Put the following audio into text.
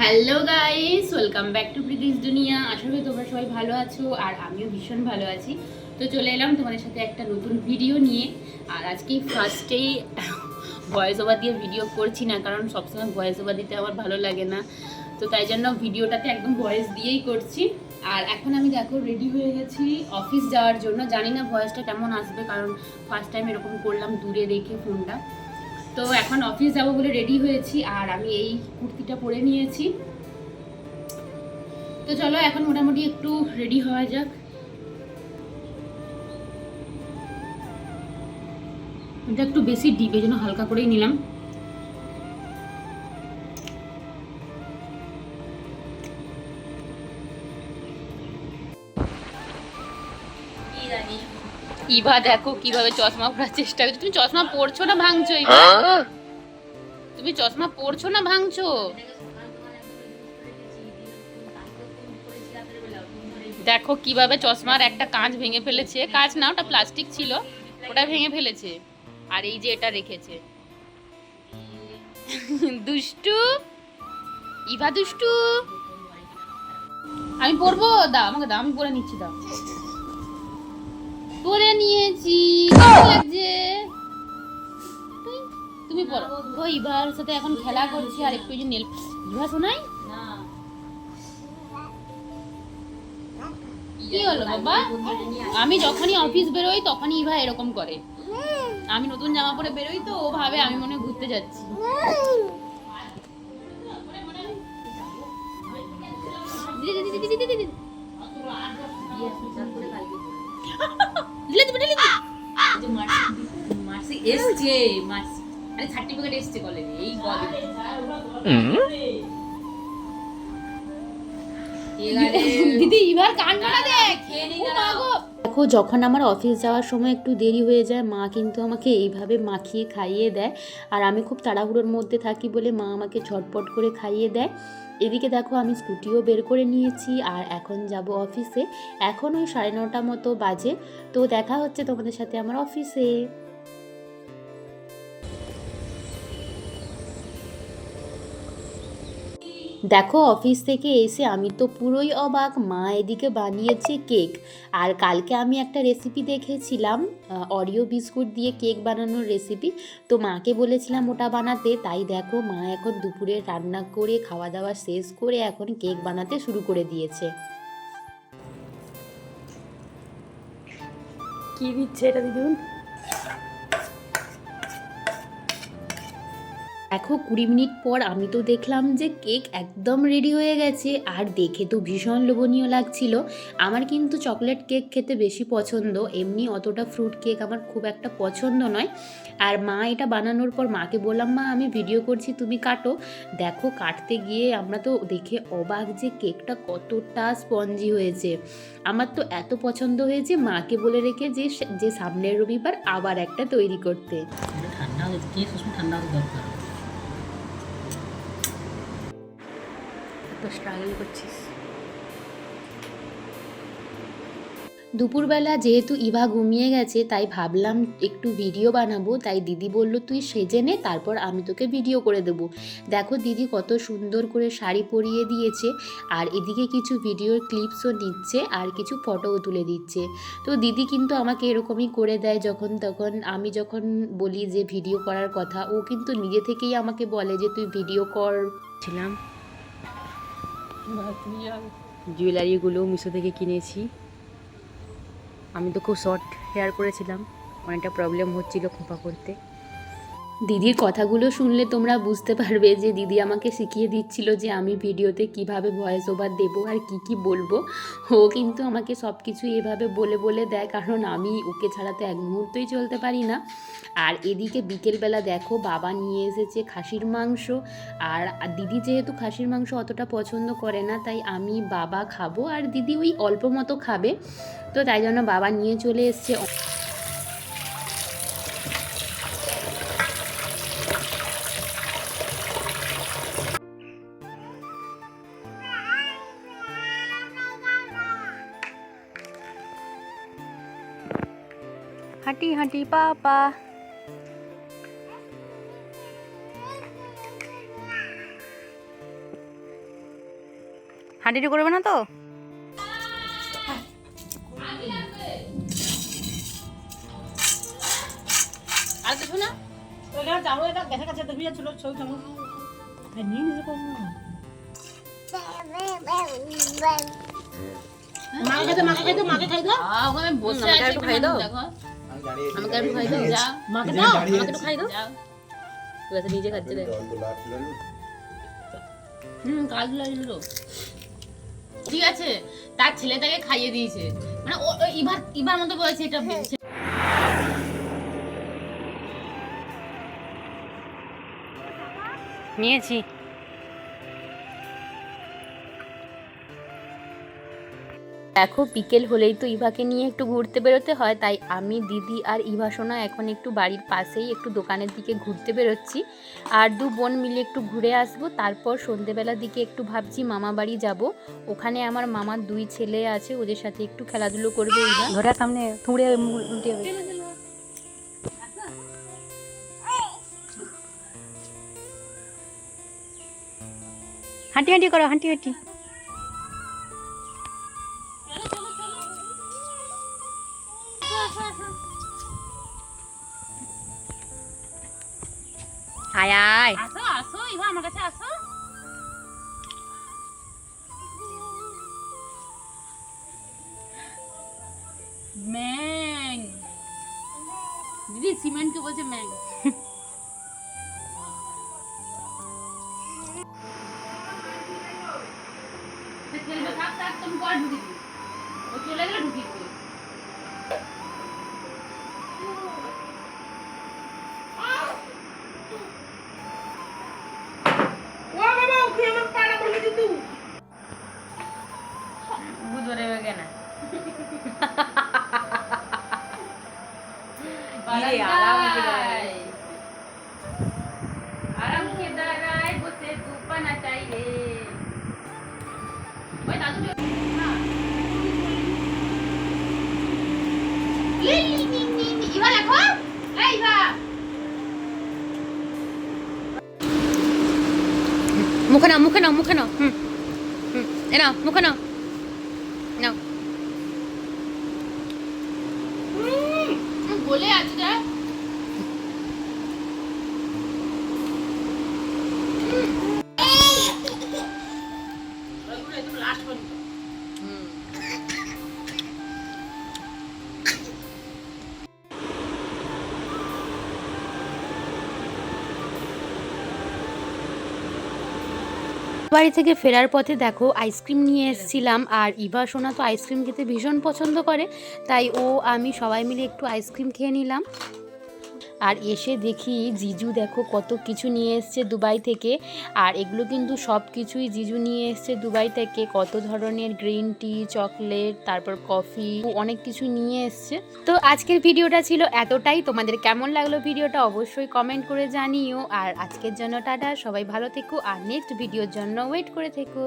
Hello guys, welcome back to Preeti's দুনিয়া। আশা করি তোমরা সবাই ভালো আছো আর আমিও ভীষণ ভালো আছি। তো চলে এলাম তোমাদের সাথে একটা নতুন ভিডিও নিয়ে। আর আজকে ফার্স্টেই ভয়েস ওভার দিয়ে ভিডিও করছি না, কারণ সবসময় ভয়েস ওভার দিতে আমার ভালো লাগে না। তো তাই জন্য ভিডিওটাতে একদম ভয়েস দিয়েই করছি। আর এখন আমি দেখো রেডি হয়ে গেছি অফিস যাওয়ার জন্য। জানি না ভয়েসটা কেমন আসবে, কারণ ফার্স্ট টাইম এরকম করলাম দূরে রেখে ফোনটা। তো এখন অফিস যাবো বলে রেডি হয়েছি, আর আমি এই কুর্তিটা পরে নিয়েছি। তো চলো এখন মোটামুটি একটু রেডি হওয়া যাক। এটা একটু বেশি ডিপ, এই জন্য হালকা করেই নিলাম। ইভা দেখো কিভাবে চশমা পরার চেষ্টা করছো। তুমি চশমা পরছো না ভাঙছো? ইভা তুমি চশমা পরছো না ভাঙছো? দেখো কিভাবে চশমার একটা কাঁচ ভেঙে ফেলেছে। কাঁচ না, ওটা প্লাস্টিক ছিল, ওটা ভেঙে ফেলেছে। আর এই যে এটা রেখেছে। দুষ্টু ইভা, দুষ্টু। আমি পরবো, দাও আমাকে, দাও আমি পরে নিচ্ছি, দাও। পরে নিয়েছি, কেমন লাগছে? তুমি পরো। ও ইভার সাথে এখন খেলা করছি, আর একটু যে নেল। ইভা শোনাই কি হলো বাবা? আমি যখনই অফিস বেরোই তখনই ইভা এরকম করে। আমি নতুন জামা পরে বেরোই তো ও ভাবে আমি মনে ঘুরতে যাচ্ছি। দিদি এবার কান্নাটা দেখ। দেখো যখন আমার অফিস যাওয়ার সময় একটু দেরি হয়ে যায়, মা কিন্তু আমাকে এইভাবে মাখিয়ে খাইয়ে দেয়। আর আমি খুব তাড়াহুড়োর মধ্যে থাকি বলে মা আমাকে ঝটপট করে খাইয়ে দেয়। এদিকে দেখো আমি স্কুটিও বের করে নিয়েছি, আর এখন যাব অফিসে। এখন ওই 9:30 মতো বাজে। তো দেখা হচ্ছে তোমাদের সাথে আমার অফিসে। দেখো অফিস থেকে এসে আমি তো পুরোই অবাক। মা এদিকে বানিয়েছে কেক। আর কালকে আমি একটা রেসিপি দেখেছিলাম, অরিও বিস্কুট দিয়ে কেক বানানোর রেসিপি। তো মাকে বলেছিলাম ওটা বানাতে। তাই দেখো মা এখন দুপুরে রান্না করে খাওয়া দাওয়া শেষ করে এখন কেক বানাতে শুরু করে দিয়েছে। কি দিচ্ছে এটা দিদুন? দেখো 20 মিনিট পর আমি তো দেখলাম যে কেক একদম রেডি হয়ে গেছে, আর দেখে তো ভীষণ লোভনীয় লাগছিল। আমার কিন্তু চকলেট কেক খেতে বেশি পছন্দ, এমনি অতটা ফ্রুট কেক আমার খুব একটা পছন্দ নয়। আর মা এটা বানানোর পর মাকে বললাম, মা আমি ভিডিও করছি তুমি কাটো। দেখো কাটতে গিয়ে আমরা তো দেখে অবাক যে কেকটা কতটা স্পঞ্জি হয়েছে। আমার তো এত পছন্দ হয়েছে, মাকে বলে রেখে যে সামনের রবিবার আবার একটা তৈরি করতে। ঠান্ডা হচ্ছে, ঠান্ডা দরকার। তো স্ট্রাগল করছিস। দুপুরবেলা যেহেতু ইভা ঘুমিয়ে গেছে, তাই ভাবলাম একটু ভিডিও বানাবো। তাই দিদি বলল তুই সেজে নে, তারপর আমি তোকে ভিডিও করে দেবো। দেখো দিদি কত সুন্দর করে শাড়ি পরিয়ে দিয়েছে, আর এদিকে কিছু ভিডিওর ক্লিপসও নিচ্ছে আর কিছু ফটোও তুলে দিচ্ছে। তো দিদি কিন্তু আমাকে এরকমই করে দেয় যখন তখন। আমি যখন বলি যে ভিডিও করার কথা, ও কিন্তু নিজে থেকেই আমাকে বলে যে তুই ভিডিও করছিলাম। জুয়েলারিগুলো মিশো থেকে কিনেছি। আমি তো খুব শর্ট হেয়ার করেছিলাম, অনেকটা প্রবলেম হচ্ছিল খোঁপা করতে। দিদির কথাগুলো শুনলে তোমরা বুঝতে পারবে যে দিদি আমাকে শিখিয়ে দিচ্ছিল যে আমি ভিডিওতে কিভাবে ভয়েস ওভার দেবো আর কি বলবো। ও কিন্তু আমাকে সব কিছু এভাবে বলে বলে দেয়, কারণ আমি ওকে ছাড়া তো এক মুহূর্তই চলতে পারি না। আর এদিকে বিকেলবেলা দেখো বাবা নিয়ে এসেছে খাসির মাংস। আর দিদি যেহেতু খাসির মাংস অতটা পছন্দ করে না, তাই আমি বাবা খাবো আর দিদি ওই অল্প মতো খাবে। তো তাই জন্য বাবা নিয়ে চলে এসছে। হাঁটি হাঁটি পাপা। হাঁটিটি করবে না তো? আর কিছু না? যাবো এটা দেখা কাছে দেখবি ছিল ছবি কেমন নিয়ে নিজে করবো মাকে খাই দাও ওখানে বসে আছে একটু খাই দাও দেখো আমাকে একটু খাই দাও যা মাকে দাও আমাকে একটু খাই দাও তুই কাছে নিজে খাচ্ছে দেখ কাল লাগলো ঠিক আছে তার ছেলে তাকে খাইয়ে দিয়েছে মানে ও ইবার মতো বলেছে এটা নিয়েছি দেখো বিকেল হলেই তো ইভাকে নিয়ে একটু ঘুরতে বেরোতে হয়, তাই আমি দিদি আর ইভা সোনা এখন একটু বাড়ির পাশেই একটু দোকানের দিকে ঘুরতে বেরোচ্ছি। আর দু বোন মিলে একটু ঘুরে আসবো, তারপর সন্ধেবেলার দিকে একটু ভাবছি মামা বাড়ি যাব। ওখানে আমার মামার দুই ছেলে আছে, ওদের সাথে একটু খেলাধুলো করবে ইভা। ঘরের সামনে থুড়ে উল্টে হাঁটি হাঁটি করো, হাঁটি হাঁটি। আয় আয় আসো আসো ইভা আমার কাছে আসো। ম্যাং দিদি সিমেন্টকে বলছে ম্যাং। খেলবে থাক থাক তুমি পরে ঢুকি দিবি, ও চলে গেলে ঢুকি দিবি। বুঝরে গেছে না आराम के दराय बसे दुपना चाहिए ओए दादू हां ली इवा देखो ए इवा मुखे ना ए ना मुखे ना बोले आज जा বাড়ি থেকে ফেরার পথে দেখো আইসক্রিম নিয়ে এসেছিলাম, আর ইভা সোনা তো আইসক্রিম খেতে ভীষণ পছন্দ করে, তাই আমি সবাই মিলে একটু আইসক্রিম খেয়ে নিলাম। আর এসে দেখি জিজু দেখো কত কিছু নিয়ে এসছে দুবাই থেকে, আর এগুলো কিন্তু সব কিছুই জিজু নিয়ে এসছে দুবাই থেকে, কত ধরনের গ্রিন টি, চকলেট, তারপর কফি, অনেক কিছু নিয়ে এসছে। তো আজকের ভিডিওটা ছিল এতটাই, তোমাদের কেমন লাগলো ভিডিওটা অবশ্যই কমেন্ট করে জানিও। আর আজকের জন্য টাটা, সবাই ভালো থেকো আর নেক্সট ভিডিওর জন্য ওয়েট করে থেকো।